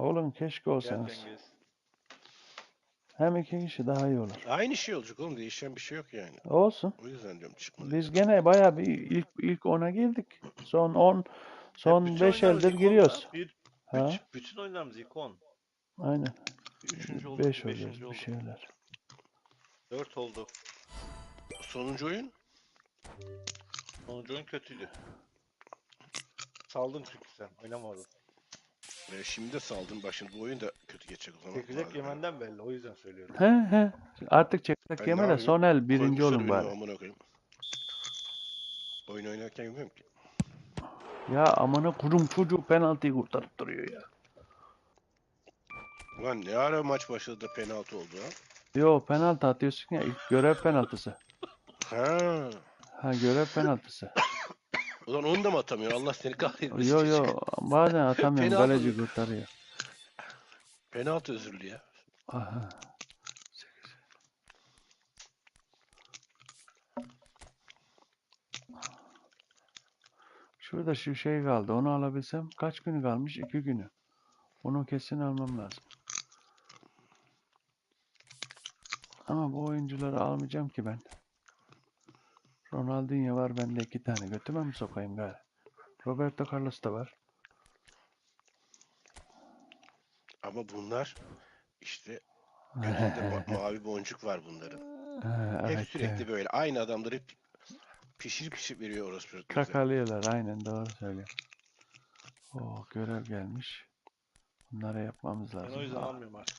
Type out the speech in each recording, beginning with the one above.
Oğlum keşke Gel olsanız. Cengiz. Hem iki kişi daha iyi olur. Aynı şey olacak oğlum. Değişen bir şey yok yani. Olsun. O yüzden diyorum çıkmadı. Biz gene bayağı bir ilk 10'a girdik. Son 10, son Bütün 5 oyunlarımız eldir ilk 10'da. giriyoruz. Ha? Bütün oyunlarımız ilk 10. Aynen. Üçüncü olduk, 5 beşinci oluyoruz bir olduk. şeyler. 4 oldu. Sonuncu oyun? Sonuncu oyun kötüydü. Saldın çünkü sen. Oynamadın. Şimdi de saldım. Bak şimdi bu oyun da kötü geçecek o zaman. Çekirdek yemenden belli. O yüzden söylüyorum. He. Artık çekirdek Ben ne yeme de yapayım? son el birinci Koymuşlar olun önüme, bari. amına koyayım. Oyun oynarken bilmiyorum ki. Ya amına kurum çocuğu penaltıyı kurtarıp duruyor ya. Ulan ne ara maç başladı da penaltı oldu ha? Yo penaltı atıyorsun ya ilk görev penaltısı. Ha. Ha görev penaltısı. Ulan onu da mı atamıyor? Allah seni kahretmesin. Yo bazen atamıyorum Penaltı. kaleci kurtarıyor. Penaltı özürlü ya. Aha. Şurada şu şey kaldı. Onu alabilsem kaç günü kalmış? 2 günü. Onu kesin almam lazım. Ama bu oyuncuları almayacağım ki ben. Ronaldinho var bende 2 tane. Götüme mi sokayım gari? Roberto Carlos da var. Ama bunlar işte gözünde mavi boncuk var bunların. Hep Evet. sürekli böyle. Aynı adamları pişirip veriyor orası bize. Kakalıyorlar aynen doğru söylüyor. Oh görev gelmiş. Bunları yapmamız Ben lazım. o yüzden almıyorum artık.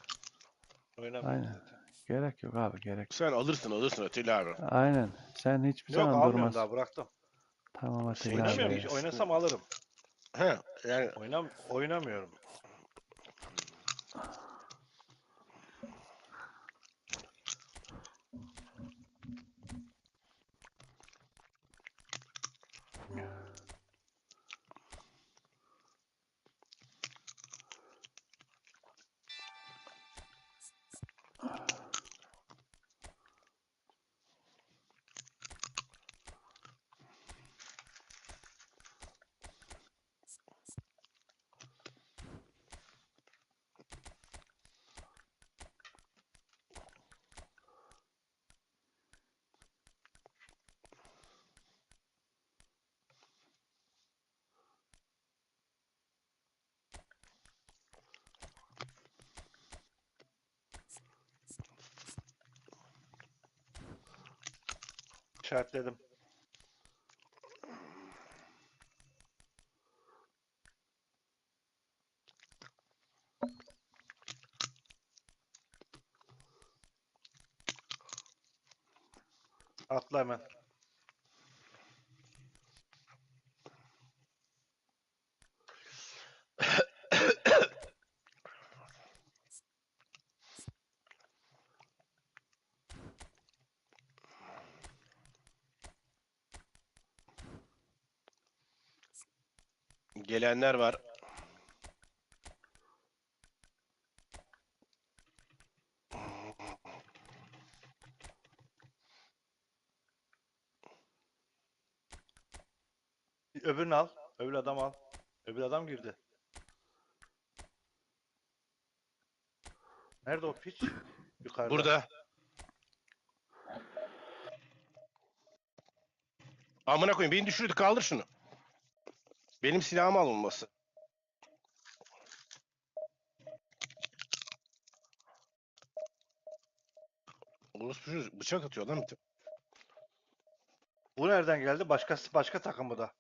Oynamıyorum Aynen. zaten. Gerek yok abi gerek. Sen alırsın Atilla abi. Aynen. Sen hiçbir Yok zaman almıyorum durmaz. daha bıraktım. Tamam Atilla Senin Oynamıyorum abi. hiç. Oynasam alırım. He yani Oynamıyorum. İşaretledim. Atla hemen. gelenler var. Öbürünü al. Öbür adam al. Öbür adam girdi. Nerede o piç? Yukarıda. Burada. Amına koyayım beni düşürdü kaldır şunu. Benim silahımı alınması. Orospu çocuğu bıçak atıyor lan bir de. Bu nereden geldi? Başka takım bu da.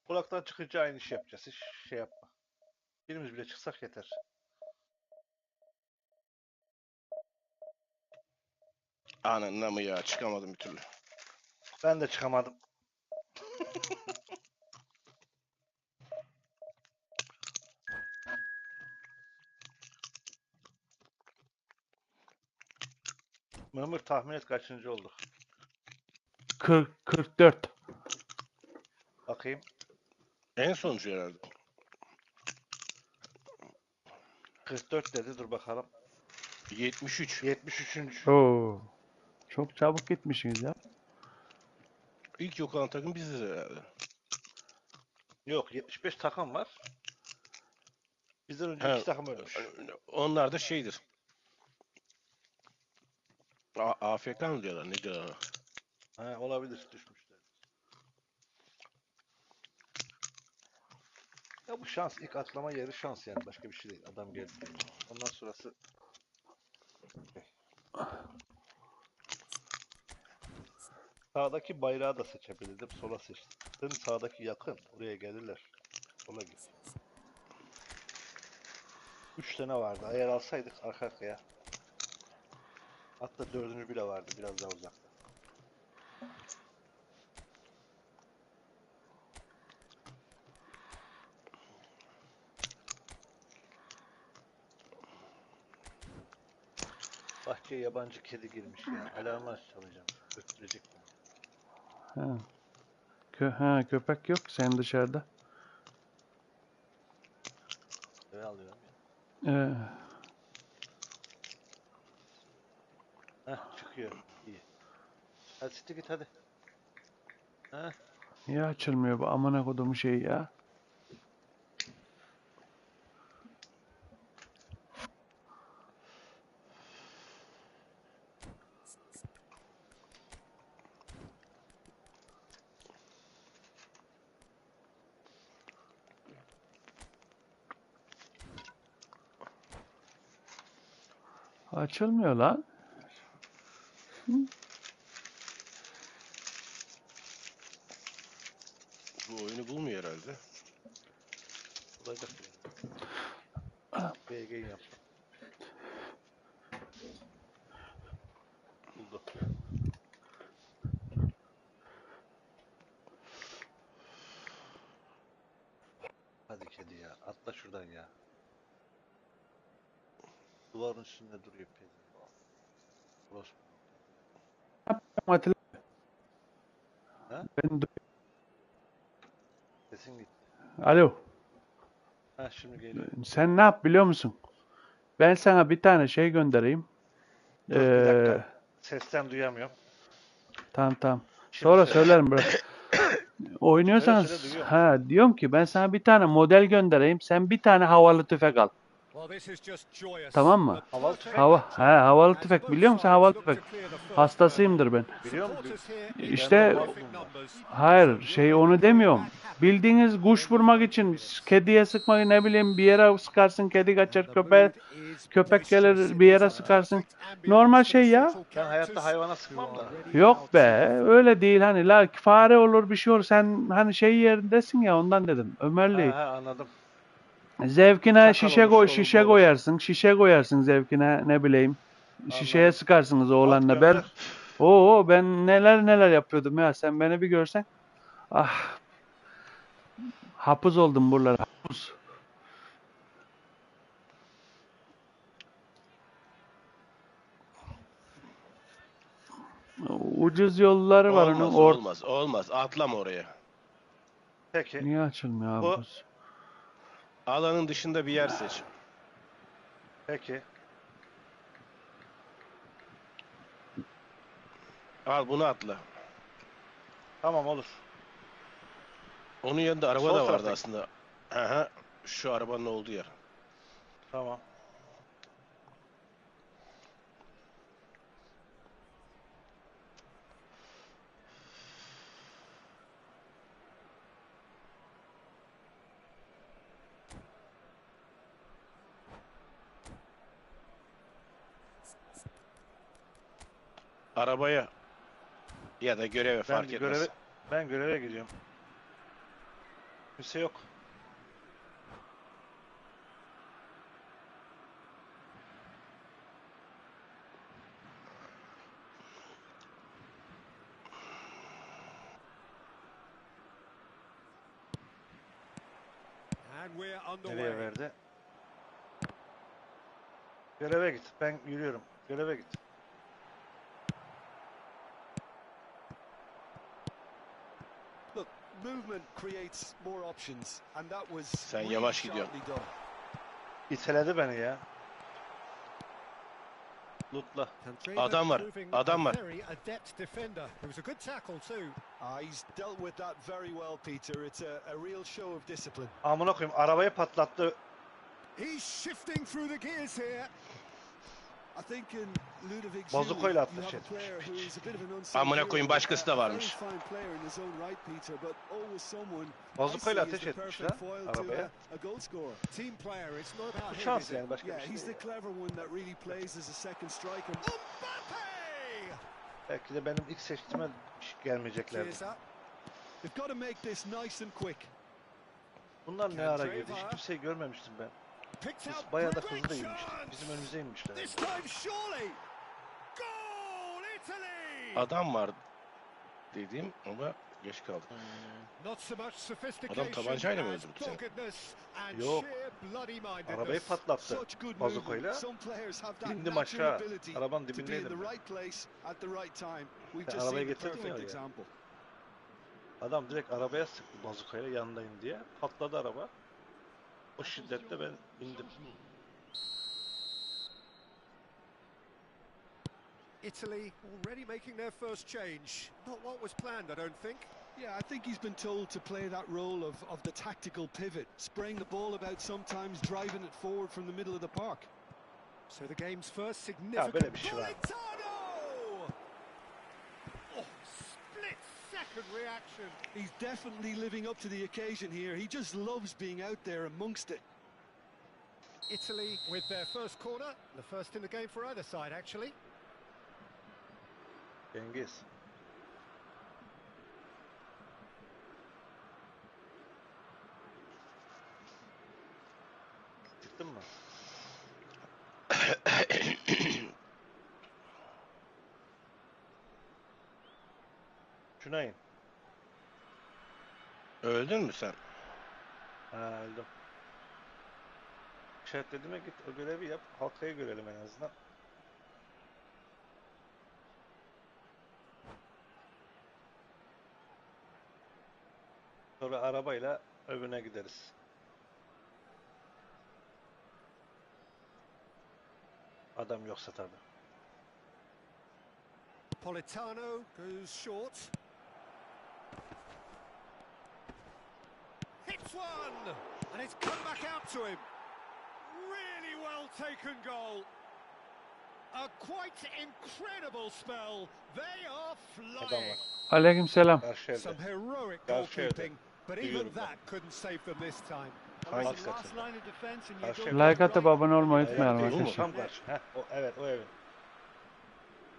Kulaktan çıkınca aynı iş yapacağız. Hiç şey yapma. Birimiz bile çıksak yeter. Ananına mı ya çıkamadım bir türlü. Ben de çıkamadım. Mırmır tahmin et kaçıncı olduk. 44. Bakayım. En sonuncu herhalde. 44 dedi. Dur bakalım. 73. 73. Oo. Çok çabuk gitmişsiniz ya. İlk yok olan takım biziz herhalde. Yok 75 takım var. Bizden önce He, 2 takım ölmüş. onlar da şeydir. AFK mı diyorlar? Ne diyorlar? He, olabilir düşmüşler. Ya bu şans, ilk atlama yeri şans yani, başka bir şey değil. Adam geldi. Ondan sonrası sağdaki bayrağı da seçebilirdim. Sola seçtim. Sağdaki yakın. Oraya gelirler. Sola git. 3 tane vardı. Eğer alsaydık arka arkaya. Hatta dördüncü bile vardı. Biraz daha uzakta. Bahçeye yabancı kedi girmiş ya. Alarmı çalacağım. Öttürecek beni. Ha. Köpek yok sen dışarıda. Eve alıyorum ya. Ee, Heh, çıkıyor. İyi. Hadi siktir git hadi. Heh. niye açılmıyor bu amına kodumu şey ya? Açılmıyor lan. Bu oyunu bulmuyor herhalde. Olacak BG yaptım. Buldu. Hadi kedi ya. Atla şuradan ya. Duvarın üstünde duruyor pezi. Orospu. Atilla, Ha? ben Sesin gitti. Alo. Ha, şimdi geliyor. Sen ne yap biliyor musun? Ben sana bir tane şey göndereyim. Dur bir dakika. Sesten duyamıyorum. Tamam. Şimdi Sonra söyle. söylerim bırak. Söyle Oynuyorsanız duyuyorum. ha diyorum ki ben sana bir tane model göndereyim. Sen bir tane havalı tüfek al. Tamam mı? Havalı tüfek. Havalı tüfek biliyor musun? Havalı tüfek. Hastasıyımdır ben. Biliyor musun? İşte Bende Magnum var. hayır şey onu demiyorum. Bildiğiniz kuş vurmak için kediye sıkmak ne bileyim bir yere sıkarsın kedi kaçar köpek gelir bir yere sıkarsın. Normal şey ya. Ben hayatta hayvana sıkmam da. Yok be öyle değil hani la fare olur bir şey olur sen hani şey yerindesin ya ondan dedim. Ömerli. Ha anladım. Zevkine Çakal olur, şu olur, bu olur. şişe koyarsın zevkine ne bileyim. Şişeye Anladım. sıkarsınız At oğlanla ben. gönder. Oo ben neler yapıyordum ya sen beni bir görsen. Ah hapız oldum buralara hapız. Ucuz yolları var onun. Olmaz. Atlama oraya. Peki. Niye açılmıyor abi Bu- bu? Alanın dışında bir yer seç. Peki. Al bunu atla. Tamam olur. Onun yanında araba Sol da vardı taraftaki. aslında. Aha, şu arabanın olduğu yer. Tamam. Arabaya ya da göreve fark etmez. Ben göreve gidiyorum. Kimse yok. Nereye verdi? Göreve git. Ben yürüyorum. Göreve git. Sen yavaş gidiyorsun. İteledi beni ya. Lootla. Adam var. Adam var. He's dealt with that very well, Peter. It's a real show of discipline. Amına koyayım arabayı patlattı. He's shifting through the gears here. I think in Ludovic Bazukoyla Giroud, you atmış have a etmiş, player who piç. is a bit of an unsung Amına hero. koyayım başkası da A very varmış. fine player in his own right, Peter, but always someone Bazukoyla I see as ateş the etmiş perfect lan foil to arabaya. a goal scorer. Team player, it's not about Bu him, şans is it? yani, başka bir Yeah, şey he's değil the clever one that really plays as a second striker. Mbappe! Belki de benim ilk seçtiğime gelmeyeceklerdi. Cheers up. They've got to make this nice and quick. Bunlar ne ara girdi? Hiç kimseyi görmemiştim ben. Picked Biz out bayağı da great hızlı inmiştik. chance. Bizim önümüze inmişler. This time surely. Goal Italy. Adam var dediğim ama geç kaldık. Not so much sophistication Adam tabancayla mı as öldürdü seni? doggedness and Yok. sheer bloody-mindedness. Arabayı patlattı. Such good Bazukoyla. movement. Some players have that İndim natural aşağı. ability Arabanın to be in dibindeydim the ben. right place at the right time. We've Sen just arabayı seen a getirdin ya perfect oraya. example. Adam direkt arabaya sıktı bazukayla yanındayım diye. Patladı araba. O şiddetle ben indim. Italy already making their first change. Not what was planned, I don't think. Yeah, I think he's been told to play that role of the tactical pivot, spraying the ball about sometimes, driving it forward from the middle of the park. So the game's first Ya significant... böyle bir şey var. Politano! Oh, split-second reaction. He's definitely living up to the occasion here. He just loves being out there amongst it. Italy with their first corner. The first in the game for either side, actually. Cengiz. Çıktın mı? Şuna in. Öldün mü sen? Ha öldüm. İşaretlediğime git o görevi yap. Halkayı görelim en azından. Sonra arabayla öbürüne gideriz. Adam yoksa tabii. Politano goes short. Hits one! And it's come back out to him. Really well taken goal. A quite incredible spell. They are Adam flying. var. Aleykümselam. Karşı evde. Some heroic Karşı evde. goalkeeping, but even Duyuyorum ben. that couldn't save them this time. Hangi Last katında? line of defense and you Karşı go evde. Like atıp abone olmayı unutmayalım Ayak değil, arkadaşlar. tam karşı. Heh, o, evet o evin.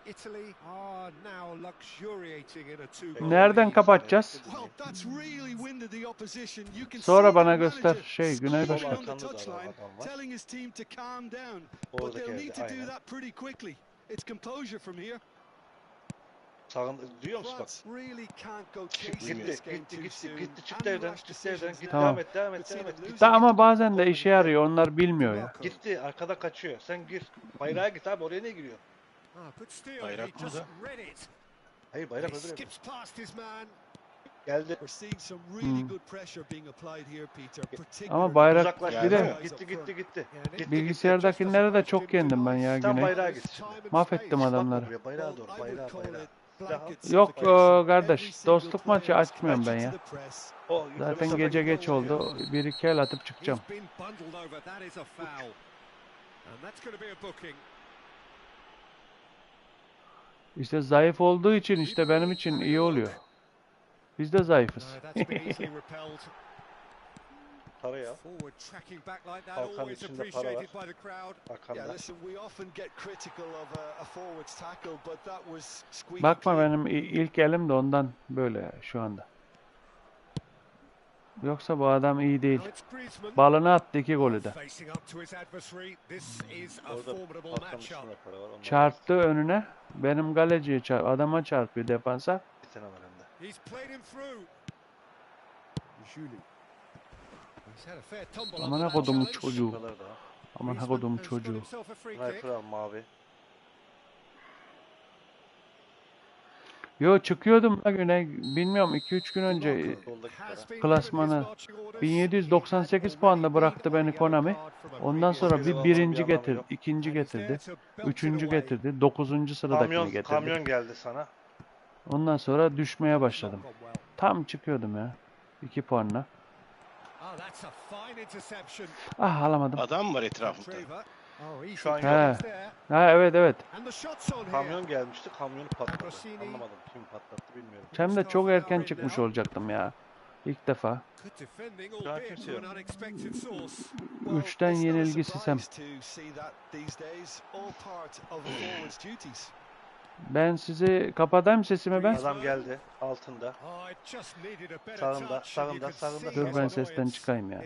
Italy are now luxuriating in a two-goal Nereden lead. kapatacağız? Well, that's really winded the opposition. You can Sonra see bana the göster. manager Şey, Güneydoğu. screaming on the Arkanda da touchline, adam var. telling his team to calm down. But Oradaki they'll evde, need to do aynen. that pretty quickly. It's composure from here. Sağında duyuyor musun bak? France really can't go chasing Gitti, this game gitti, too gitti, soon. gitti, çıktı evden, Unrash çıktı evden, decisions git now. Tamam. devam et, devam et, devam et. Gitti ama bazen de işe yarıyor. Onlar bilmiyor ya. Gitti, arkada kaçıyor. Sen gir. Bayrağa git abi, oraya ne giriyor? Ah, good steal. Bayrak He just burada. read it. Hayır, bayrak He öbür evde. skips past his man. Geldi. We're seeing some really good pressure being applied here, Peter. Ama Particularly bayrak Uzaklaştı. bir de Gitti, gitti, gitti. Gitti, bilgisayardakilere de çok yendim ben ya Sen Güney. bayrağa git şimdi. Mahvettim Bakma adamları. buraya, bayrağa doğru, bayrağa, bayrağa. Yok kardeş, dostluk maçı açmıyorum ben ya. O, Zaten yoksa gece bak- geç oldu. Bir iki el atıp çıkacağım. He's been bundled over. That is a foul. And that's going to be a booking. İşte zayıf olduğu için işte benim için iyi oluyor. Biz de zayıfız. No, that's been easily repelled. Para ya. Forward tracking back like that, Halkanın always içinde para appreciated var. by the crowd. Yeah, Arkanda. listen, we often get critical of a forward's tackle, but that was squeaky Bakma clean. benim ilk elim de ondan böyle şu anda. Yoksa bu adam iyi değil. Now it's Griezmann. Balını attı 2 golü de. Facing up to his adversary. This is a Orada formidable halkanın matchup. içinde para var. Ondan Çarptı önüne. Benim kaleciye adama çarpıyor defansa. bir tane var hem de. He's played him through. Julie. He's had a fair tumble under Amına that kodumun challenge. çocuğu. Buralar da. Amına Griezmann kodumun has got çocuğu. himself a free kick. Sniper al mavi. Yo çıkıyordum la güne. Bilmiyorum 2-3 gün önce Soldakiler. klasmanı 1798 puanla bıraktı beni KONAMi. Ondan sonra bir Eskiden birinci bir anlamı getirdi, yok. ikinci getirdi, üçüncü getirdi, 9. sıradakini getirdi. Kamyon geldi sana. Ondan sonra düşmeye başladım. Tam çıkıyordum ya. 2 puanla. Ah alamadım. Adam var etrafımda. Şu an yok. He. Ha evet evet. Kamyon gelmişti, kamyonu patladı. Anlamadım kim patlattı bilmiyorum. Hem de çok erken çıkmış olacaktım ya. İlk defa. Şu an kimse yok. 3'ten yenilgisizem. Ben sizi kapatayım sesimi ben. Adam geldi altında. Sağında. Dur ben sesten çıkayım ya.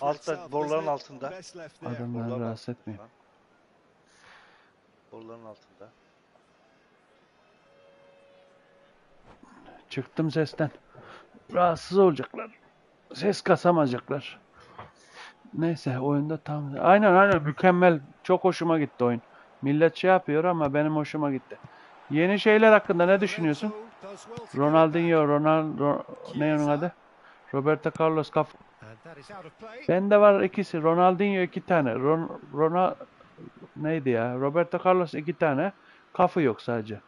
Altta, boruların altında. Adamları rahatsız etmeyeyim. Boruların altında. Çıktım sesten. Rahatsız olacaklar. Ses kasamayacaklar. Neyse oyunda tam... Aynen mükemmel. Çok hoşuma gitti oyun. Millet şey yapıyor ama benim hoşuma gitti. Yeni şeyler hakkında ne düşünüyorsun? Ronaldinho, ne onun adı? Roberto Carlos Bende var ikisi. Ronaldinho 2 tane. Neydi ya? Roberto Carlos 2 tane. Kafı yok sadece.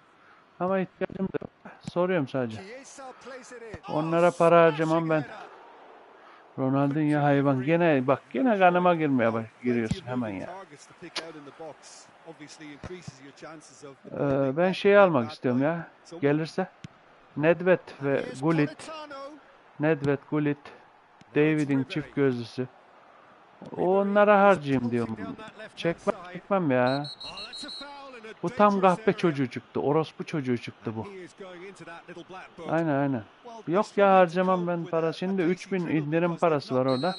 Ama ihtiyacım da yok. Soruyorum sadece. Onlara para harcamam ben. Ronaldinho hayvan. Gene kanıma giriyorsun hemen ya. Ben şeyi almak istiyorum ya. Gelirse. Nedved ve Gullit. David'in çift gözlüsü. Onlara harcayayım diyorum. Çekmem ya. Bu tam kahpe çocuğu çıktı. Orospu çocuğu çıktı bu. Aynen. Yok ya harcamam ben para. Şimdi 3000 indirim parası var orada.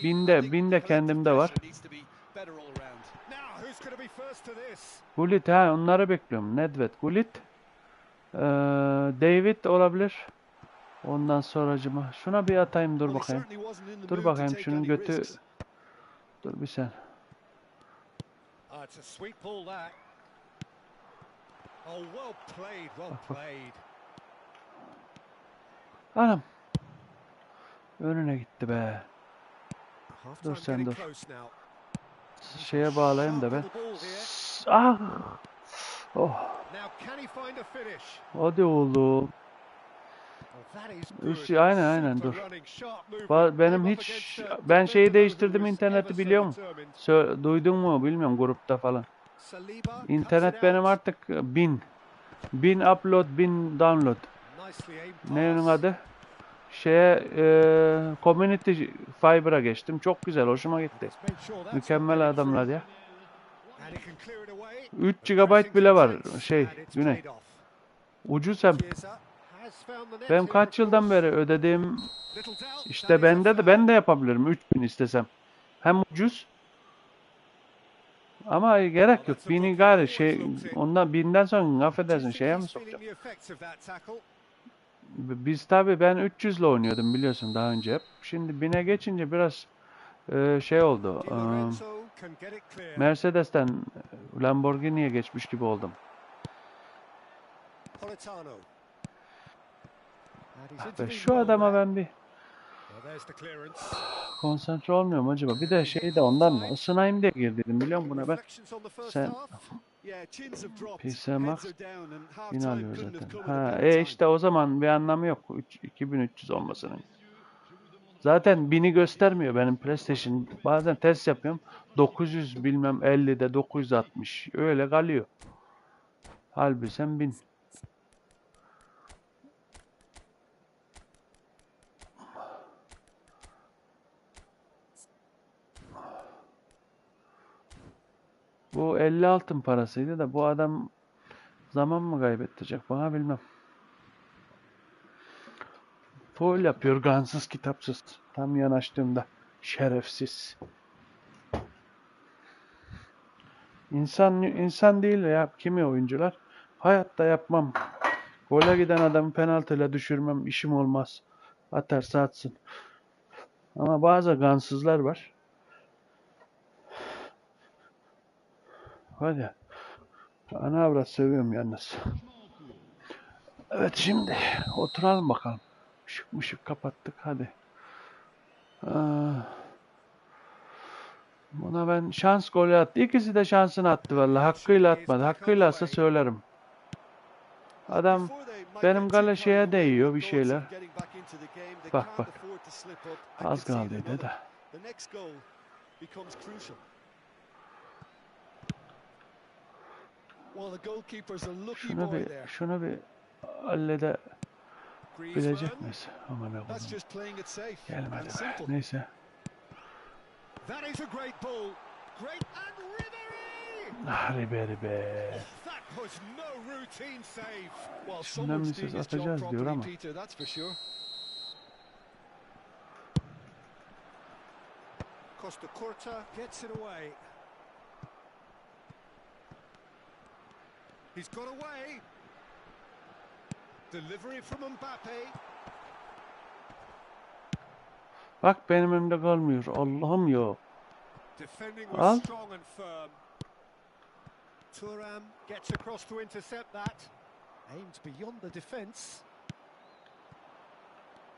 1000 de kendimde var. Gullit ha onları bekliyorum. Nedved, Gullit. David olabilir. Ondan sonracıma. Şuna bir atayım dur bakayım. Dur bakayım şunun götü. Dur bir sen. Bak. Anam. Önüne gitti be. Dur sen dur. Şeye bağlayayım da ben. Ah. Oh. Hadi oğlum. Aynen dur. Ben şeyi değiştirdim interneti biliyor musun? Duydun mu bilmiyorum grupta falan. İnternet benim artık 1000 upload 1000 download. Ne onun adı? Community Fiber'a geçtim. Çok güzel hoşuma gitti. Mükemmel adamlar ya. 3 GB bile var Güney. Ucuz hem. Ben kaç yıldan beri ödediğim işte ben de yapabilirim 3000 istesem. Hem ucuz ama gerek yok. Bini gari ondan 1000'den sonra affedersin şeye mi sokacağım? Biz tabii ben 300 ile oynuyordum biliyorsun daha önce hep. Şimdi 1000'e geçince biraz oldu. Mercedes'ten Lamborghini'ye geçmiş gibi oldum. Ve şu adama ben bir konsantre olmuyorum acaba. Bir de de ondan mı? Isınayım diye girdiydim biliyor musun buna ben? Sen PC Max yine alıyor zaten. Ha, işte o zaman bir anlamı yok. 2300 olmasının. Zaten 1000'i göstermiyor benim PlayStation. Bazen test yapıyorum. 900 bilmem 50'de 960 öyle kalıyor. Halbuki sen 1000. Bu 50 altın parasıydı da bu adam zaman mı kaybettirecek bana bilmem. Foul yapıyor gansız kitapsız. Tam yanaştığımda. Şerefsiz. İnsan değil ya kimi oyuncular. Hayatta yapmam. Gole giden adamı penaltıyla düşürmem. İşim olmaz. Atarsa atsın. Ama bazı gansızlar var. Hadi. Ana avrat seviyorum yalnız. Evet, şimdi oturalım bakalım. Işık kapattık, hadi. Buna ben şans golü attı. İkisi de şansını attı vallahi. Hakkıyla atmadı. Hakkıyla atsa söylerim. Adam benim gale şeye değiyor bir şeyler. Bak. Az kaldıydı da. Şunu bir halledebilecek miyiz? Aman ne koyayım. Gelmedi be. Neyse. Ah, Ribery be. Şimdiden bir ses atacağız diyor ama. Costa Curta gets it away. He's got away. Delivery from Mbappe. Bak benim önümde kalmıyor. Allah'ım ya. Defending Al. was strong and firm. Thuram gets across to intercept that. Aimed beyond the defence.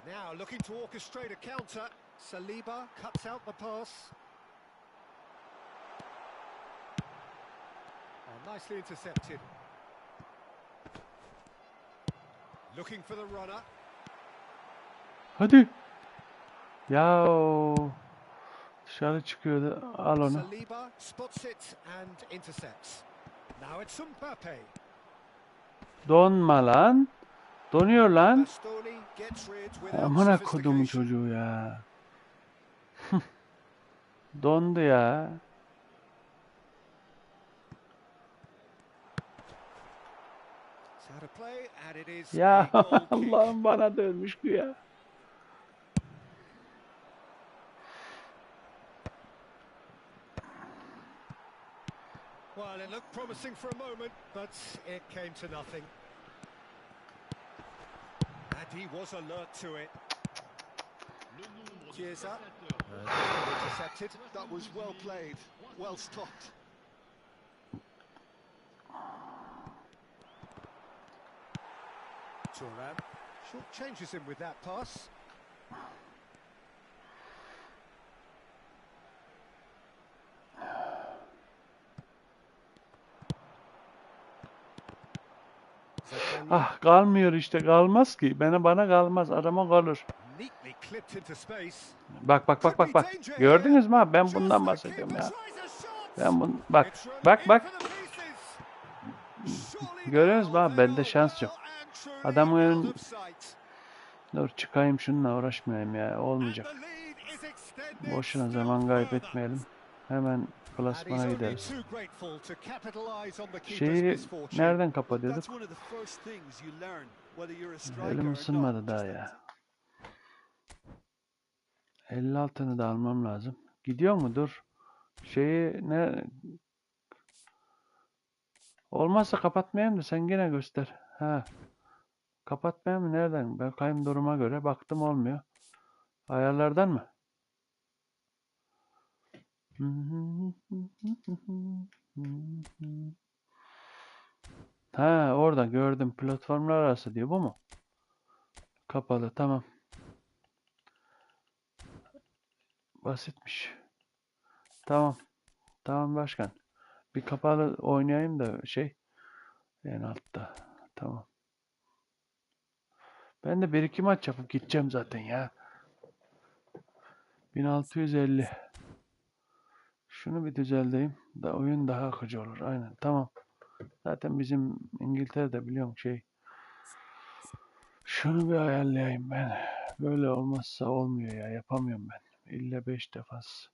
Now looking to orchestrate a counter. Saliba cuts out the pass. Oh, nicely intercepted. Looking for the runner. Hadi. Ya dışarı çıkıyordu. Al onu. Saliba spots it and intercepts. Now it's Mbappe. Donma lan. Donuyor lan. Bastoni gets rid without Amına kodumun sophistication. çocuğu ya. Dondu ya. It's out of play and it is Ya a goal kick. Allah'ım bana dönmüş bu ya. Well, it looked promising for a moment, but it came to nothing. And he was alert to it. Chiesa. Intercepted. That was well played, well stopped. Thuram short changes him with that pass. Ah kalmıyor işte, kalmaz ki. Bana kalmaz, adama kalır. Neatly clipped into space. Bak. Gördünüz mü abi? Ben bundan bahsediyorum ya. Bak. Görüyoruz mu abi? Bende şans yok. Adamın dur çıkayım şununla uğraşmayayım ya. Olmayacak. Boşuna zaman kaybetmeyelim. Hemen klasmana gideriz. Şeyi nereden kapatıyorduk? Elim ısınmadı daha ya. 56'ını da almam lazım. Gidiyor mu? Dur. Şeyi ne? Olmazsa kapatmayayım da sen yine göster. Ha. Kapatmayayım mı? Nereden? Ben kayım duruma göre baktım, olmuyor. Ayarlardan mı? Ha, orada gördüm. Platformlar arası diyor. Bu mu? Kapalı. Tamam. Basitmiş. Tamam. Tamam başkan. Bir kapalı oynayayım da en altta. Tamam. Ben de 1-2 maç yapıp gideceğim zaten ya. 1650. Şunu bir düzeldeyim. Da oyun daha akıcı olur. Aynen. Tamam. Zaten bizim İngiltere'de biliyorum Şunu bir ayarlayayım ben. Böyle olmazsa olmuyor ya. Yapamıyorum ben. İlla 5 defans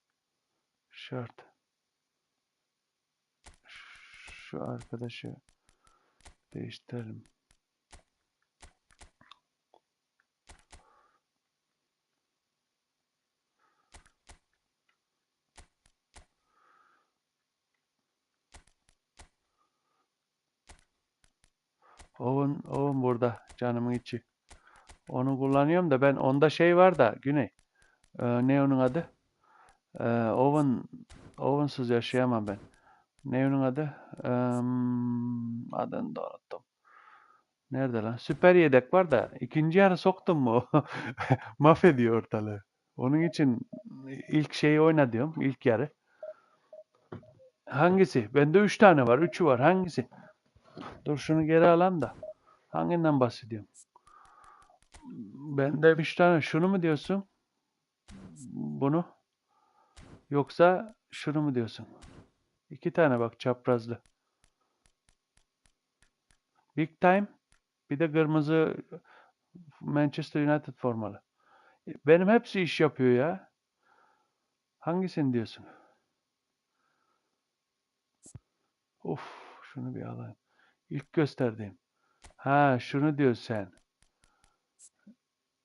şart. Şu arkadaşı değiştirelim. Owen burada. Canımın içi. Onu kullanıyorum da ben onda var da Güney. Ne onun adı? Owen'sız yaşayamam ben. Ne onun adı? Adını da unuttum. Nerede lan? Süper yedek var da ikinci yarı soktum mu mahvediyor ortalığı. Onun için ilk şeyi oyna diyorum. İlk yarı. Hangisi? Bende 3 tane var. 3'ü var. Hangisi? Dur şunu geri alan da. Hanginden bahsediyorum? Bende 3 tane. Şunu mu diyorsun? Bunu? Yoksa şunu mu diyorsun? 2 tane bak çaprazlı. Big Time. Bir de kırmızı Manchester United formalı. Benim hepsi iş yapıyor ya. Hangisini diyorsun? Of, şunu bir alayım. İlk gösterdiğim. Ha, şunu diyorsun sen.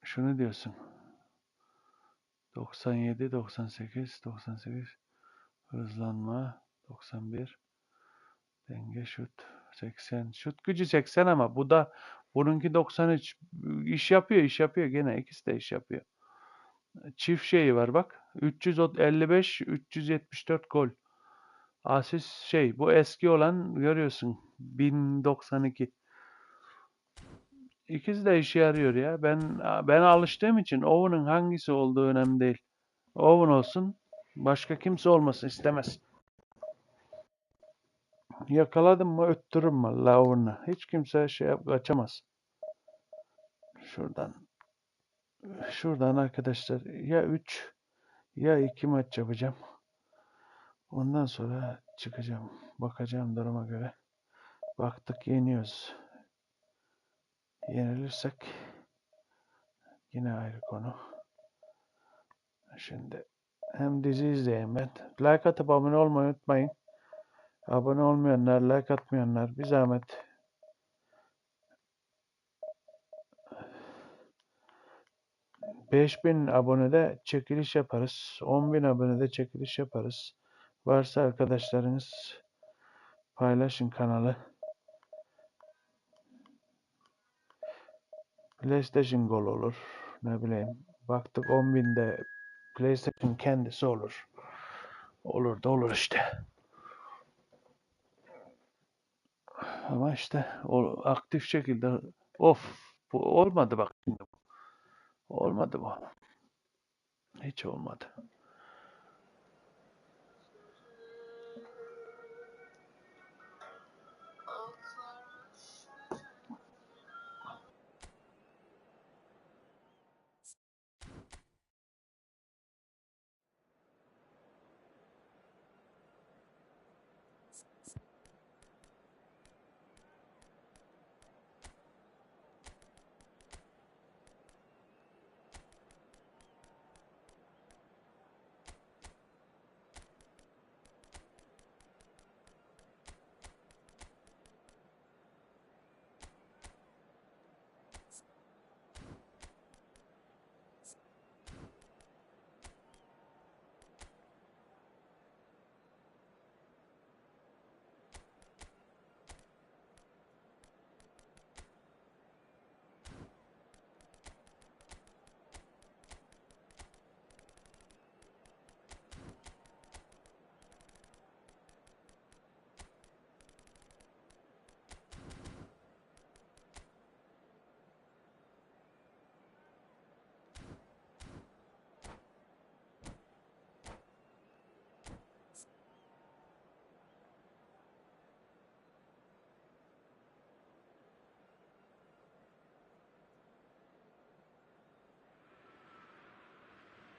Şunu diyorsun. 97, 98, 98. Hızlanma. 91. Denge şut. 80. Şut gücü 80 ama bu da bununki 93. İş yapıyor, iş yapıyor. Gene ikisi de iş yapıyor. Çift şeyi var bak. 355, 374 gol. Asist şey, bu eski olan görüyorsun. 1092. İkisi de işe yarıyor ya. Ben alıştığım için Owen'ın hangisi olduğu önemli değil. Owen olsun, başka kimse olmasın istemez. Yakaladım mı öttürürüm vallahi Owen'la. Hiç kimse kaçamaz. Şuradan. Şuradan arkadaşlar ya 3 ya 2 maç yapacağım. Ondan sonra çıkacağım. Bakacağım duruma göre. Baktık yeniyoruz. Yenilirsek yine ayrı konu. Şimdi hem dizi izleyeyim ben. Like atıp abone olmayı unutmayın. Abone olmayanlar, like atmayanlar bir zahmet 5000 abonede çekiliş yaparız. 10.000 abonede çekiliş yaparız. Varsa arkadaşlarınız paylaşın kanalı. PlayStation Gol olur. Ne bileyim. Baktık 10.000'de PlayStation kendisi olur. Olur da olur işte. Ama işte o aktif şekilde bu olmadı bak. Olmadı bu. Hiç olmadı.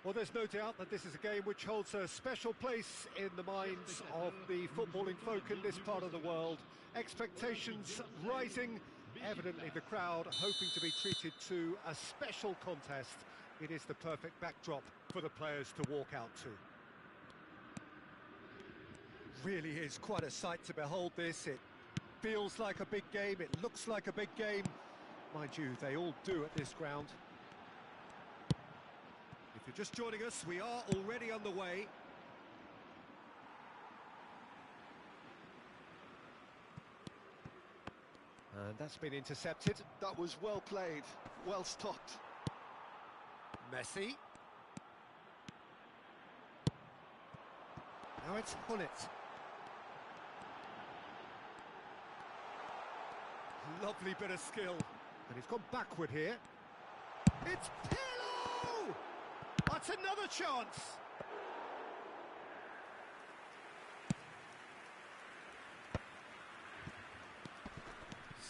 Well, there's no doubt that this is a game which holds a special place in the minds of the footballing folk in this part of the world. Expectations rising, evidently the crowd hoping to be treated to a special contest. It is the perfect backdrop for the players to walk out to. Really is quite a sight to behold this. It feels like a big game, it looks like a big game. Mind you, they all do at this ground. If you're just joining us, we are already underway. And that's been intercepted. That was well played, well stopped. Messi. Now it's Hullet. Lovely bit of skill. And he's gone backward here. It's Pirlo! That's another chance.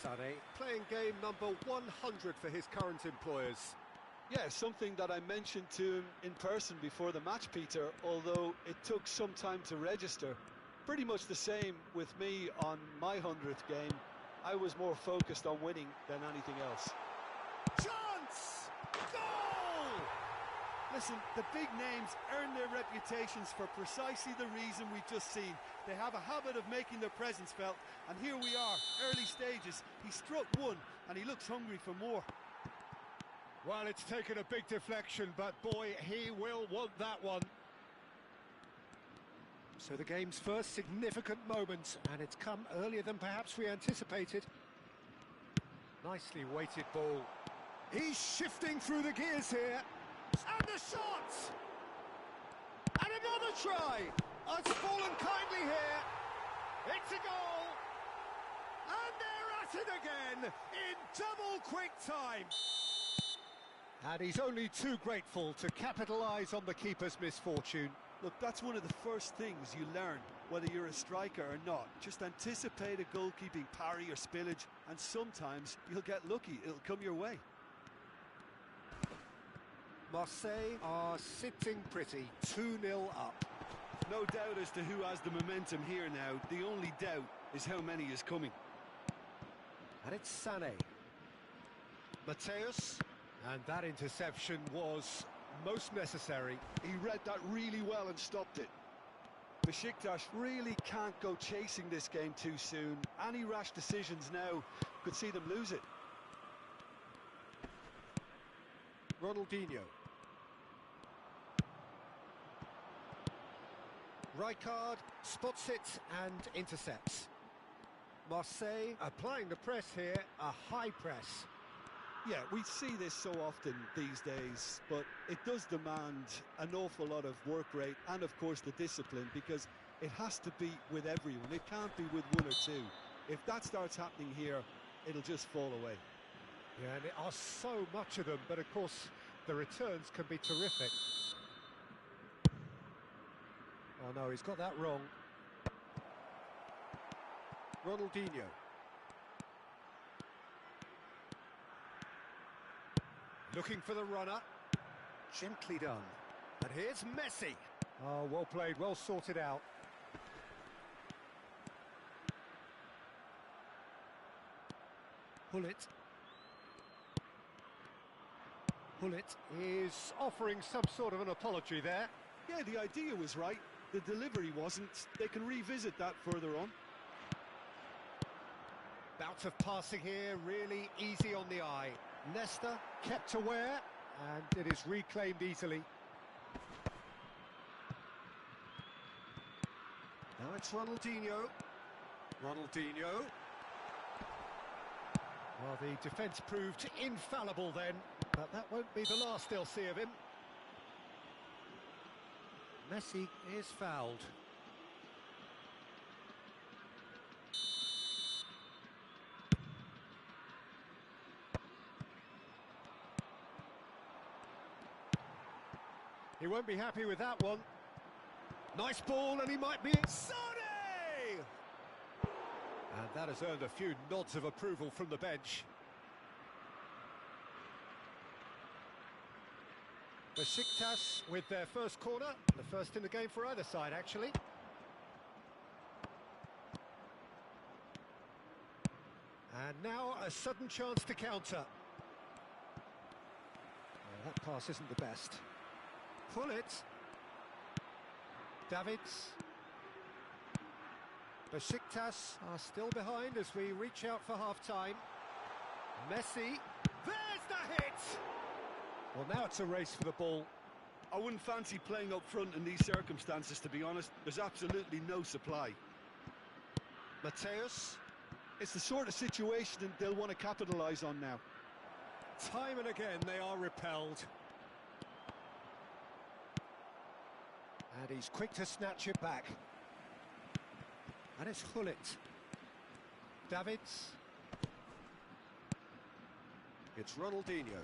Sané playing game number 100 for his current employers. Yeah, something that I mentioned to him in person before the match, Peter, although it took some time to register. Pretty much the same with me on my 100th game. I was more focused on winning than anything else. Chance! Goal! Listen, the big names earn their reputations for precisely the reason we've just seen. They have a habit of making their presence felt, and here we are, early stages. He struck one, and he looks hungry for more. Well, it's taken a big deflection, but boy, he will want that one. So the game's first significant moment, and it's come earlier than perhaps we anticipated. Nicely weighted ball. He's shifting through the gears here. And the shot! And another try! Oh, it's fallen kindly here. It's a goal! And they're at it again in double quick time. And he's only too grateful to capitalise on the keeper's misfortune. Look, that's one of the first things you learn, whether you're a striker or not. Just anticipate a goalkeeping parry or spillage, and sometimes you'll get lucky. It'll come your way. Marseille are sitting pretty, 2-0 up. No doubt as to who has the momentum here now. The only doubt is how many is coming. And it's Sané. Mateus. And that interception was most necessary. He read that really well and stopped it. Besiktas really can't go chasing this game too soon. Any rash decisions now could see them lose it. Ronaldinho. Rijkaard spots it and intercepts. Marseille applying the press here, a high press. Yeah, we see this so often these days, but it does demand an awful lot of work rate and, of course, the discipline, because it has to be with everyone. It can't be with one or two. If that starts happening here, it'll just fall away. Yeah, and there are so much of them, but of course, the returns can be terrific. Oh no, he's got that wrong. Ronaldinho. Looking for the runner. Gently done. And here's Messi. Oh, well played, well sorted out. Hullet. Hullet is offering some sort of an apology there. Yeah, the idea was right. The delivery wasn't. They can revisit that further on. Bout of passing here, really easy on the eye. Nesta kept aware, and it is reclaimed easily. Now it's Ronaldinho. Ronaldinho. Well, the defence proved infallible then, but that won't be the last they'll see of him. Messi is fouled. He won't be happy with that one. Nice ball, and he might be... Sané! And that has earned a few nods of approval from the bench. Besiktas with their first corner. The first in the game for either side, actually. And now a sudden chance to counter. Well, that pass isn't the best. Pull it. Davids. Besiktas are still behind as we reach out for half-time. Messi. There's the hit! Well, now it's a race for the ball. I wouldn't fancy playing up front in these circumstances, to be honest. There's absolutely no supply. Mateus. It's the sort of situation that they'll want to capitalise on now. Time and again they are repelled. And he's quick to snatch it back. And it's Hullet. Davids. It's Ronaldinho.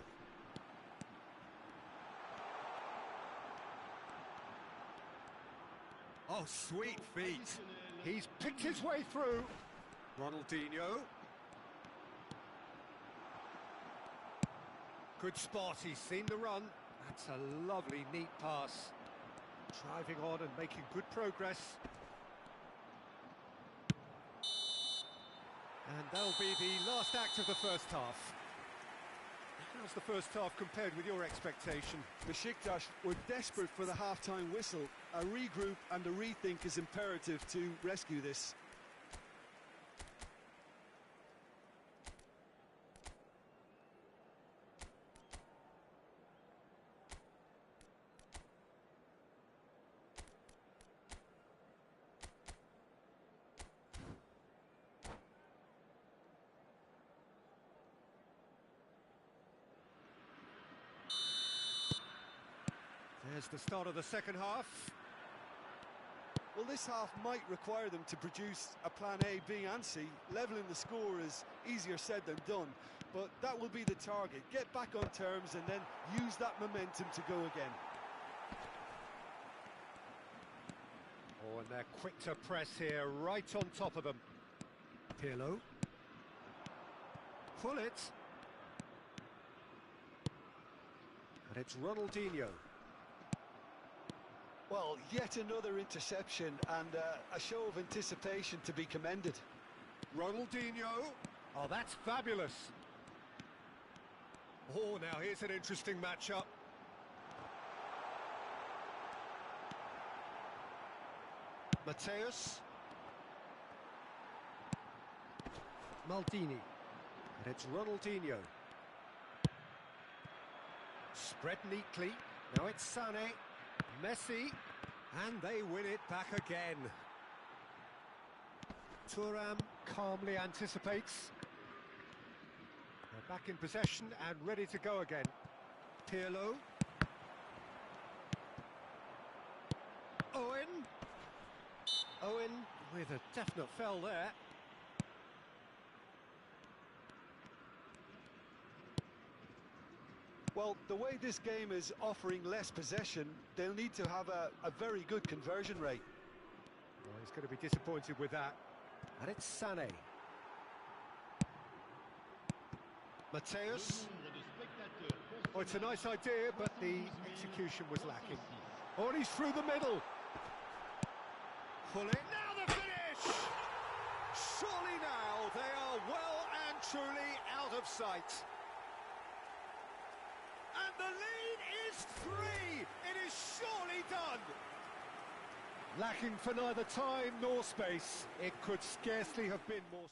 Oh, sweet feet. He's picked his way through. Ronaldinho. Good spot, he's seen the run. That's a lovely, neat pass. Driving on and making good progress. And that'll be the last act of the first half. How's the first half compared with your expectation? Besiktas were desperate for the half-time whistle. A regroup and a rethink is imperative to rescue this. There's the start of the second half. Well, this half might require them to produce a plan A, B and C. Levelling the score is easier said than done, but that will be the target. Get back on terms and then use that momentum to go again. Oh, and they're quick to press here, right on top of them. Pirlo. Pull it. And it's Ronaldinho. Well, yet another interception and a show of anticipation to be commended. Ronaldinho. Oh, that's fabulous. Oh, now here's an interesting matchup. Mateus. Maldini. And it's Ronaldinho. Spread neatly. Now it's Sané. Messi. And they win it back again. Thuram calmly anticipates. They're back in possession and ready to go again. Pirlo. Owen. Owen with a definite foul there. Well, the way this game is offering less possession, they'll need to have a very good conversion rate. Well, he's going to be disappointed with that. And it's Sané. Mateus. Oh, it's a nice idea, but the execution was lacking. Oh, and he's through the middle. Pull it. Now the finish! Surely now they are well and truly out of sight. And the lead is 3. It is surely done. Lacking for neither time nor space. It could scarcely have been more...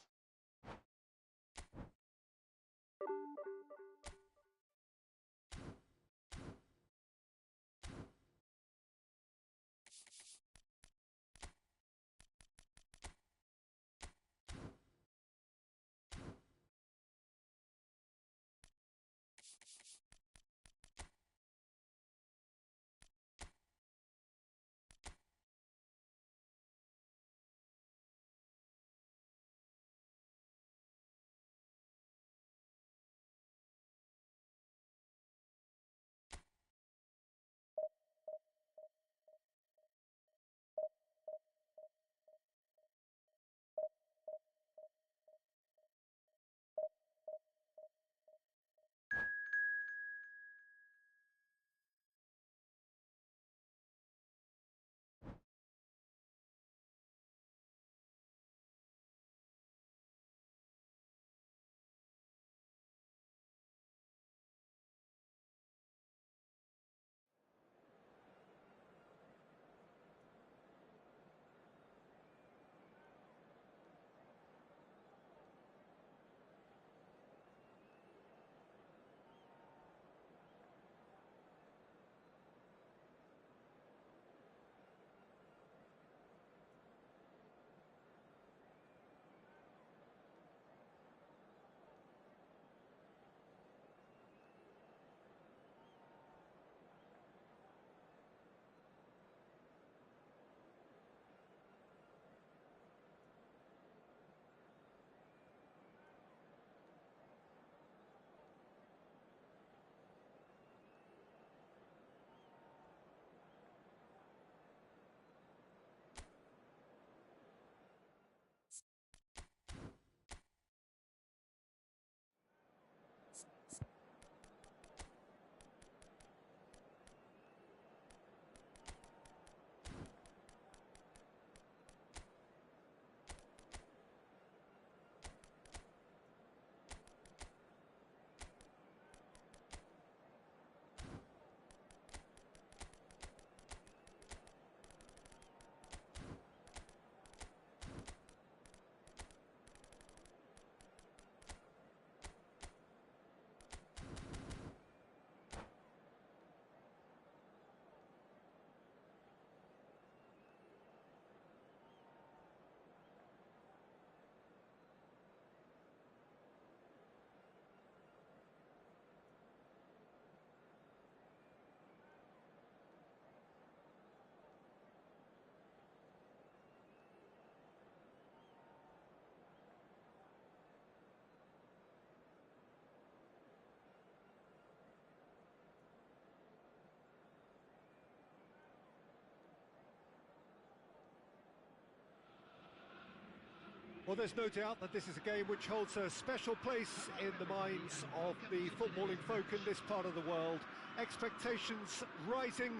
Well, there's no doubt that this is a game which holds a special place in the minds of the footballing folk in this part of the world. Expectations rising,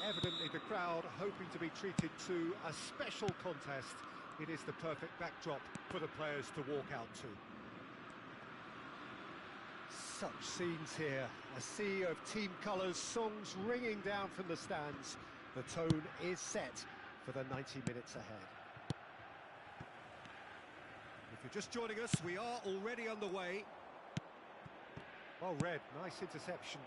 evidently the crowd hoping to be treated to a special contest. It is the perfect backdrop for the players to walk out to. Such scenes here, a sea of team colours, songs ringing down from the stands. The tone is set for the 90 minutes ahead. If you're just joining us, we are already underway. Well read, nice interception.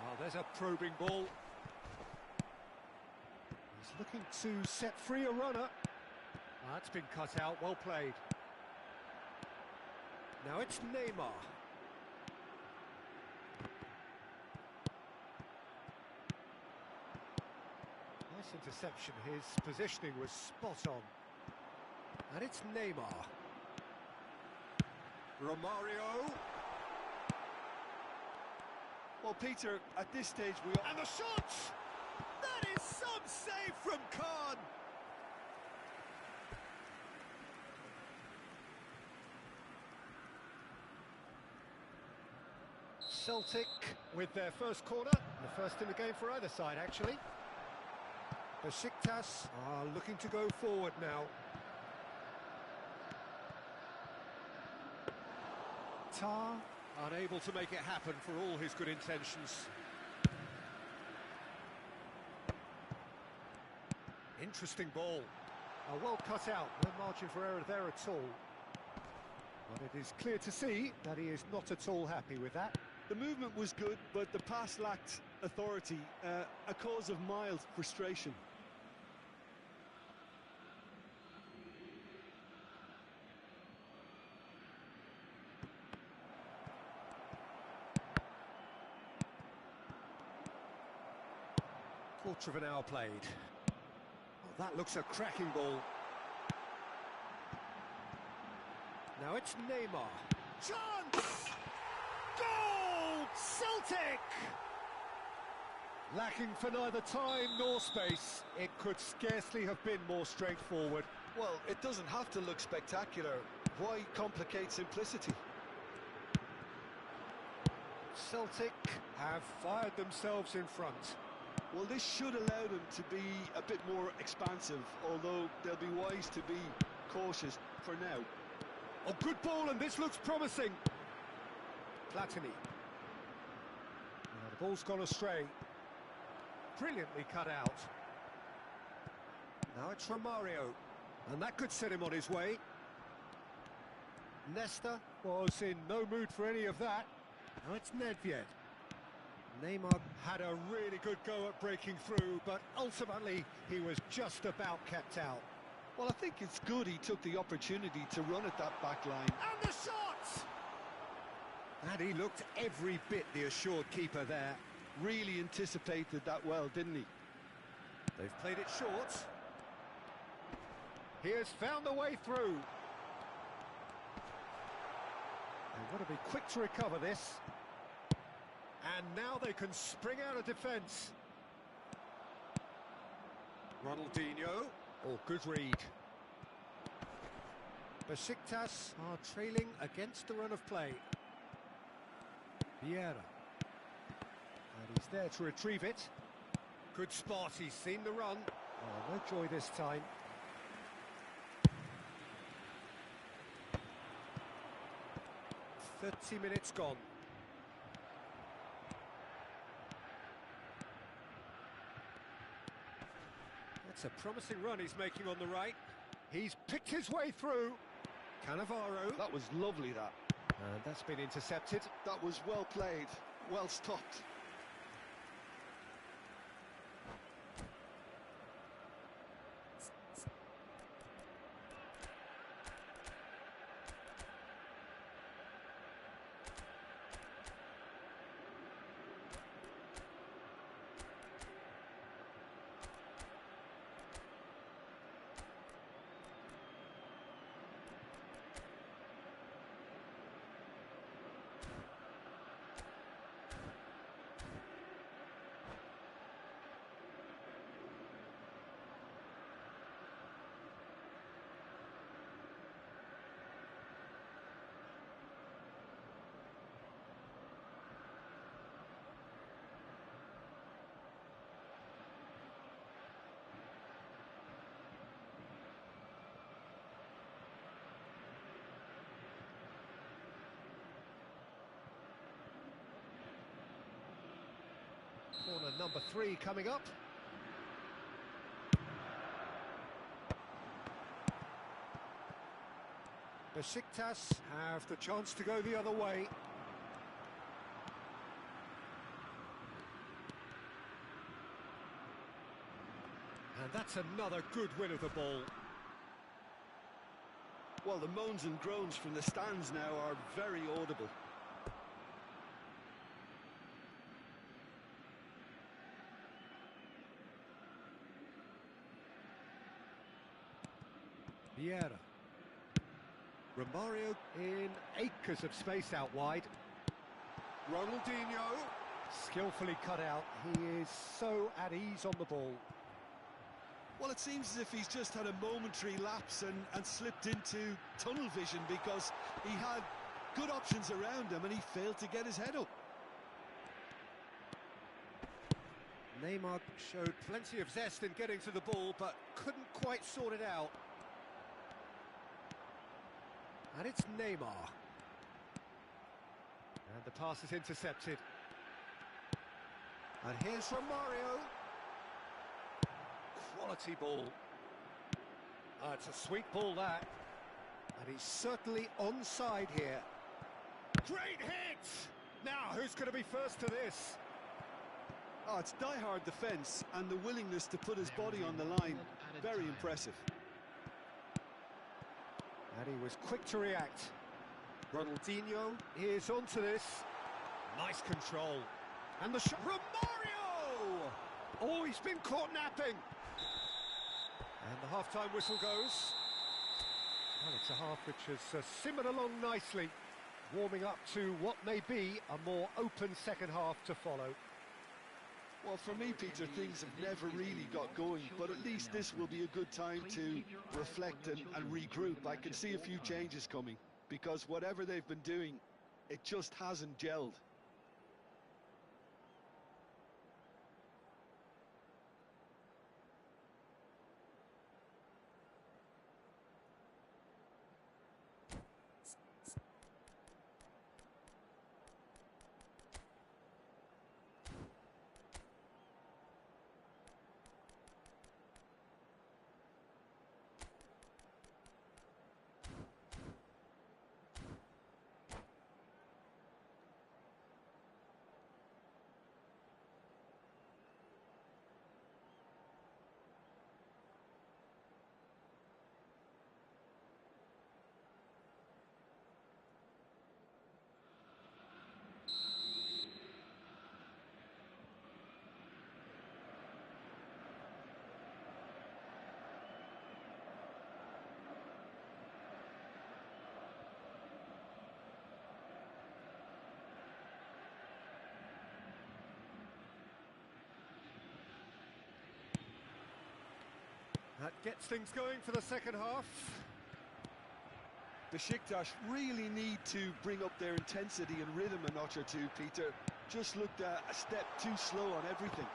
Well, there's a probing ball. He's looking to set free a runner. That's been cut out, well played. Now it's Neymar. Nice interception, his positioning was spot on. And it's Neymar. Romario. Well, Peter, at this stage we are... And the shot! That is some save from Khan! Celtic with their first corner, the first in the game for either side actually. Besiktas are looking to go forward now. Tar unable to make it happen for all his good intentions. Interesting ball. Well cut out, no margin for error there at all. But it is clear to see that he is not at all happy with that. The movement was good, but the pass lacked authority, a cause of mild frustration. Quarter of an hour played. Oh, that looks a cracking ball. Now it's Neymar. Chance! Goal! Celtic! Lacking for neither time nor space. It could scarcely have been more straightforward. Well, it doesn't have to look spectacular. Why complicate simplicity? Celtic have fired themselves in front. Well, this should allow them to be a bit more expansive, although they'll be wise to be cautious for now. Oh, good ball, and this looks promising. Platini. Now the ball's gone astray. Brilliantly cut out. Now it's Romario, and that could set him on his way. Nesta was in no mood for any of that. Now it's Nedved. Neymar had a really good go at breaking through, but ultimately he was just about kept out. Well, I think it's good he took the opportunity to run at that back line. And the shot! And he looked every bit the assured keeper there. Really anticipated that well, didn't he? They've played it short. He has found a way through. They want to be quick to recover this. And now they can spring out of defence. Ronaldinho. Oh, good read. Besiktas are trailing against the run of play. Vieira. And he's there to retrieve it. Good spot, he's seen the run. Oh, no joy this time. "30 minutes gone. That's a promising run he's making on the right. He's picked his way through. Cannavaro. That was lovely, that. And that's been intercepted. That was well played, well stopped. number 3 coming up. Besiktas have the chance to go the other way. And that's another good win of the ball. Well, the moans and groans from the stands now are very audible. Vieira. Romario in acres of space out wide. Ronaldinho, skillfully cut out. He is so at ease on the ball. Well, it seems as if he's just had a momentary lapse and slipped into tunnel vision, because he had good options around him and he failed to get his head up. Neymar showed plenty of zest in getting to the ball, but couldn't quite sort it out. And it's Neymar. And the pass is intercepted. And here's Romario. Quality ball. It's a sweet ball, that. And he's certainly onside here. Great hit! Now, who's going to be first to this? Oh, it's die-hard defence and the willingness to put his body on the line. Very impressive. And he was quick to react. Ronaldinho is onto this. Nice control. And the shot. Romario! Oh, he's been caught napping. And the half-time whistle goes. Well, it's a half which has simmered along nicely, warming up to what may be a more open second half to follow. Well, for me, Peter, things have never really got going, but at least this will be a good time to reflect and regroup. I can see a few changes coming, because whatever they've been doing, it just hasn't gelled. That gets things going for the second half. Besiktas really need to bring up their intensity and rhythm a notch or two, Peter. Just looked a step too slow on everything.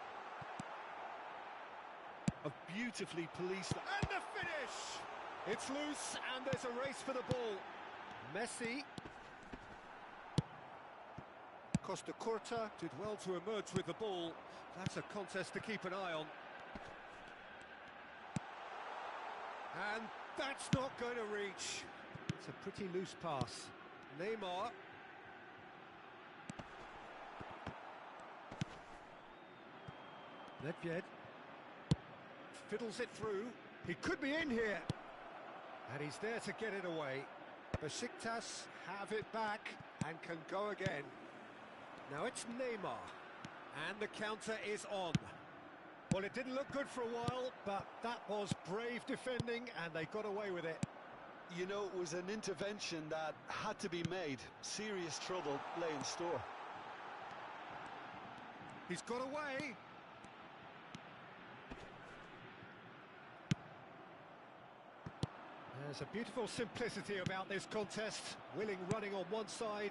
A beautifully policed... And the finish! It's loose, and there's a race for the ball. Messi. Costa Curta did well to emerge with the ball. That's a contest to keep an eye on. And that's not going to reach. It's a pretty loose pass. Neymar. Nedved. Fiddles it through. He could be in here. And he's there to get it away. Besiktas have it back and can go again. Now it's Neymar. And the counter is on. Well, it didn't look good for a while, but that was brave defending, and they got away with it. You know, it was an intervention that had to be made. Serious trouble lay in store. He's got away. There's a beautiful simplicity about this contest. Willing running on one side,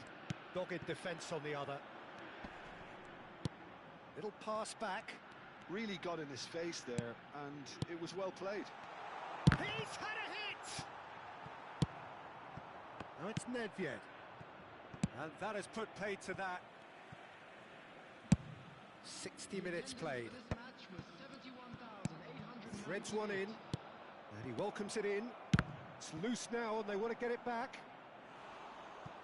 dogged defence on the other. Little pass back. Really got in his face there, and it was well played. He's had a hit! Now it's Nedved. And that has put paid to that. 60 minutes played. Threads one in, and he welcomes it in. It's loose now, and they want to get it back.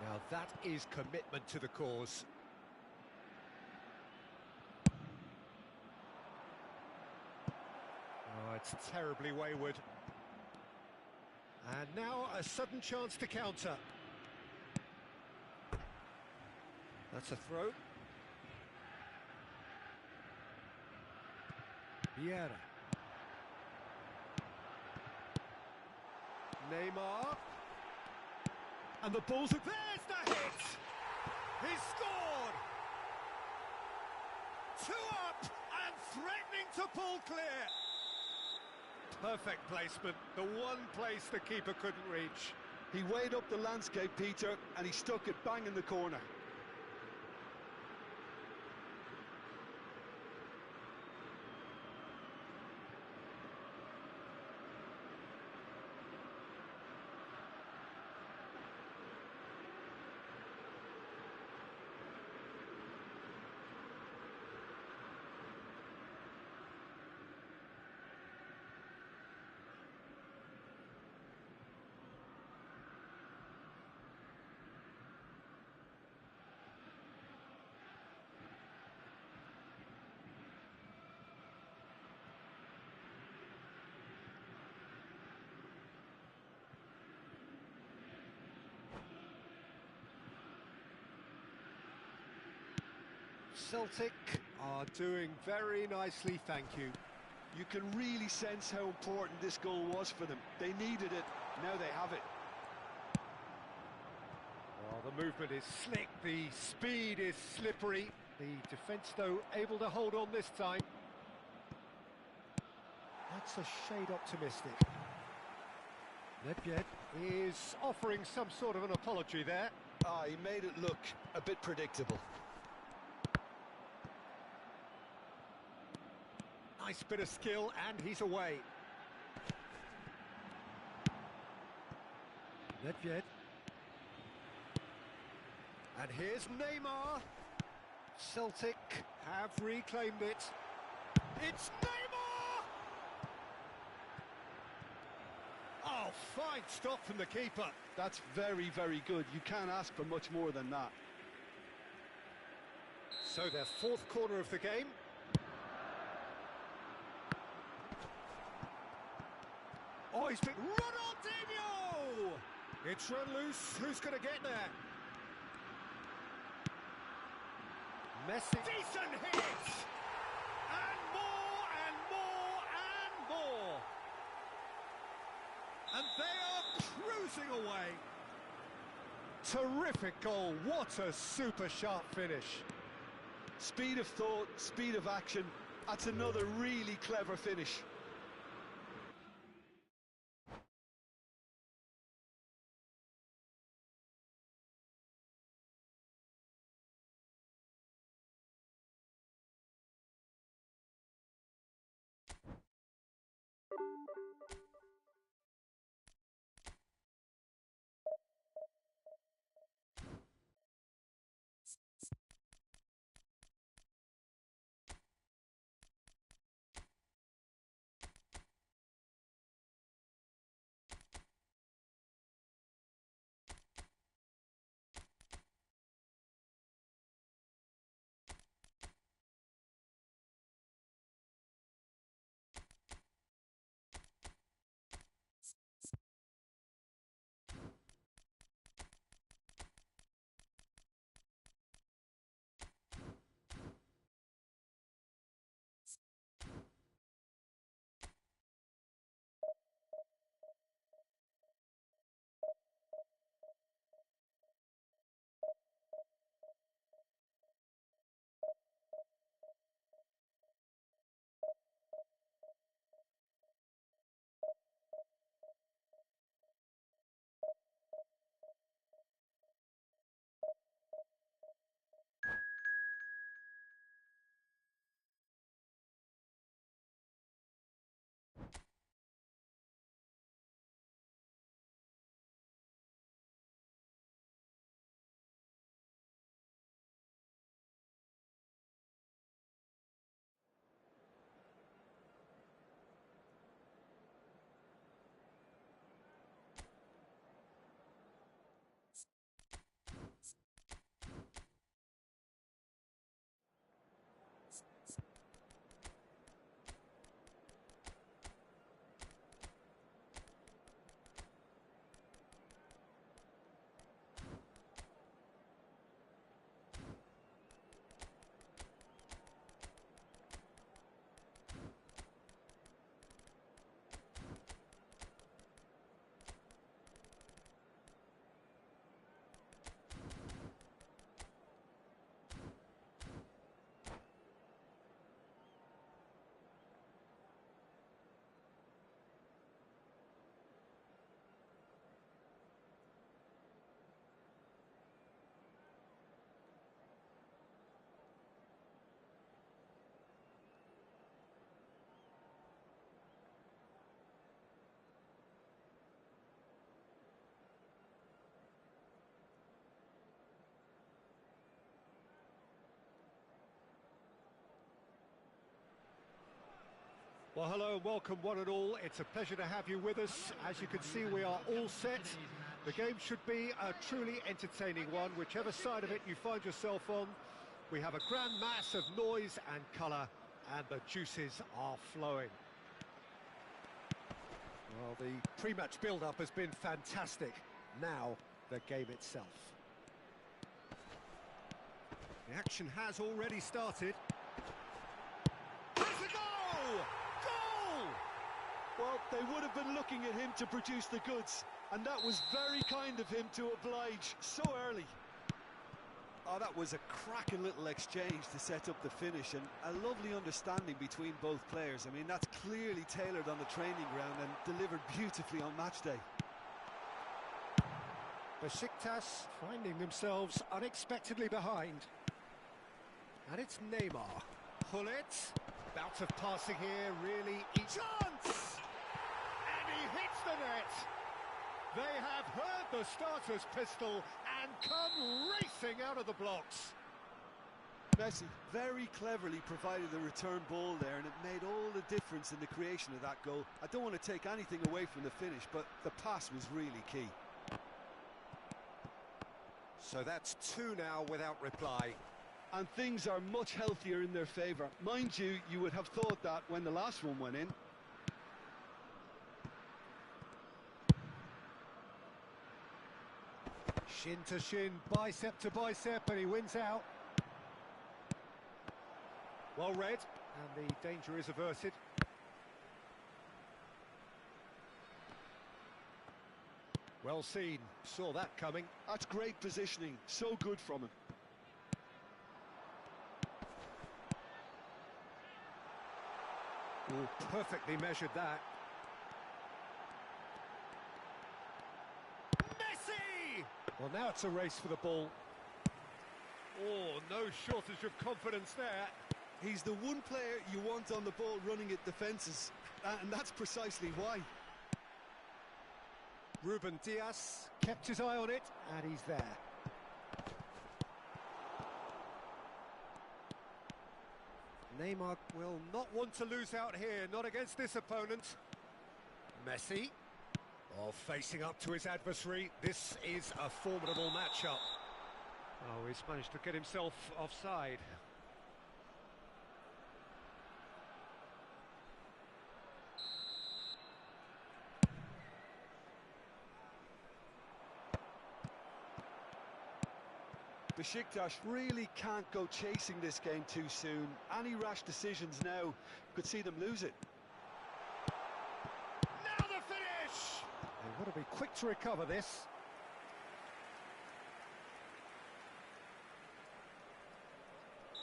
Now that is commitment to the cause. Oh, it's terribly wayward. And now a sudden chance to counter. That's a throw. Vieira. Neymar. And the ball's... There's the hit! He's scored! 2 up and threatening to pull clear. Perfect placement, the one place the keeper couldn't reach. He weighed up the landscape, Peter, and he stuck it bang in the corner. Celtic are doing very nicely, thank you. You can really sense how important this goal was for them. They needed it, now they have it. Oh, the movement is slick, the speed is slippery. The defence, though, able to hold on this time. That's a shade optimistic. Nedved is offering some sort of an apology there. Ah, he made it look a bit predictable. Nice bit of skill, and he's away. Nedved. And here's Neymar. Celtic have reclaimed it. It's Neymar! Oh, fine stop from the keeper. That's very, very good. You can't ask for much more than that. So their 4th corner of the game. Oh, he's been... Ronaldinho! It's run loose. Who's going to get there? Messi. Decent hit! And more, and more, and more! And they are cruising away. Terrific goal. What a super sharp finish. Speed of thought, speed of action. That's another really clever finish. Well, hello and welcome one and all. It's a pleasure to have you with us. As you can see, we are all set. The game should be a truly entertaining one, whichever side of it you find yourself on. We have a grand mass of noise and colour, and the juices are flowing. Well, the pre-match build-up has been fantastic. Now, the game itself. The action has already started. There's a goal! Goal! Well, they would have been looking at him to produce the goods, and that was very kind of him to oblige so early. Oh, that was a cracking little exchange to set up the finish, and a lovely understanding between both players. I mean, that's clearly tailored on the training ground and delivered beautifully on match day. Besiktas finding themselves unexpectedly behind. And it's Neymar. Hullet. Bout of passing here, really. Chance! And he hits the net. They have heard the starter's pistol and come racing out of the blocks. Messi very cleverly provided the return ball there, and it made all the difference in the creation of that goal. I don't want to take anything away from the finish, but the pass was really key. So that's two now without reply. And things are much healthier in their favour. Mind you, you would have thought that when the last one went in. Shin to shin, bicep to bicep, and he wins out. Well read, and the danger is averted. Well seen, saw that coming. That's great positioning, so good from him. Oh, perfectly measured that. Messi! Well, now it's a race for the ball. Oh, no shortage of confidence there. He's the one player you want on the ball running at defences, and that's precisely why. Ruben Dias kept his eye on it, and he's there. Neymar will not want to lose out here, not against this opponent. Messi, facing up to his adversary. This is a formidable matchup. Oh, he's managed to get himself offside. Besiktas really can't go chasing this game too soon. Any rash decisions now could see them lose it. Now the finish! They want to be quick to recover this.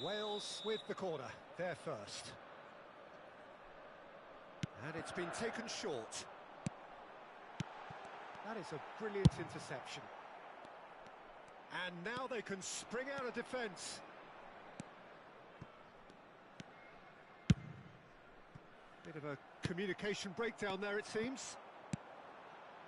Wales with the corner, they're first. And it's been taken short. That is a brilliant interception. And now they can spring out of defence. Bit of a communication breakdown there, it seems.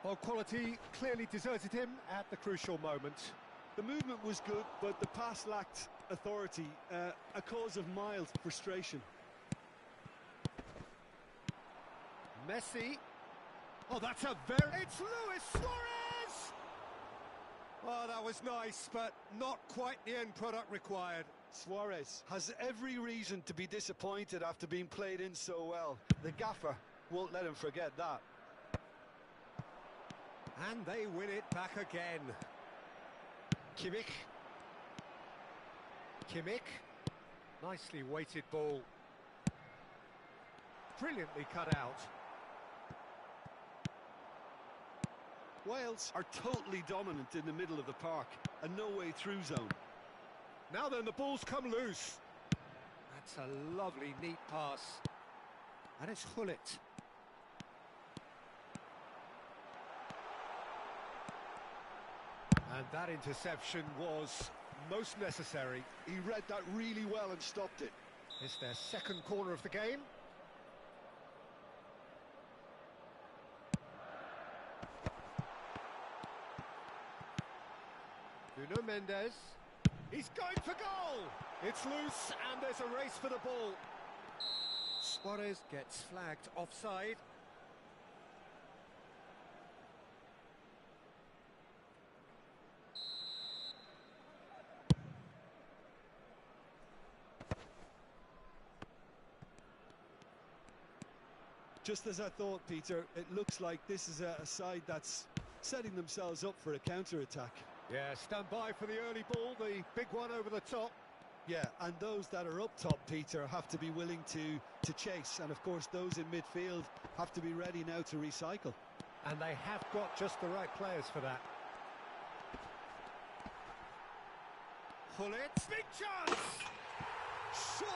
Well, quality clearly deserted him at the crucial moment. The movement was good, but the pass lacked authority, a cause of mild frustration. Messi. Oh, that's a very... It's Luis Suarez! Oh, that was nice, but not quite the end product required. Suarez has every reason to be disappointed after being played in so well. The gaffer won't let him forget that. And they win it back again. Kimmich. Nicely weighted ball. Brilliantly cut out. Wales are totally dominant in the middle of the park, a no-way through zone. Now then, the ball's come loose. That's a lovely, neat pass. And it's Hullet. And that interception was most necessary. He read that really well and stopped it. It's their second corner of the game. Nuno Mendes. He's going for goal! It's loose and there's a race for the ball. Suarez gets flagged offside. Just as I thought, Peter, it looks like this is a side that's setting themselves up for a counter-attack. Yeah, stand by for the early ball, the big one over the top. Yeah, and those that are up top, Peter, have to be willing to chase. And of course, those in midfield have to be ready now to recycle. And they have got just the right players for that. Pull it. Big chance! Surely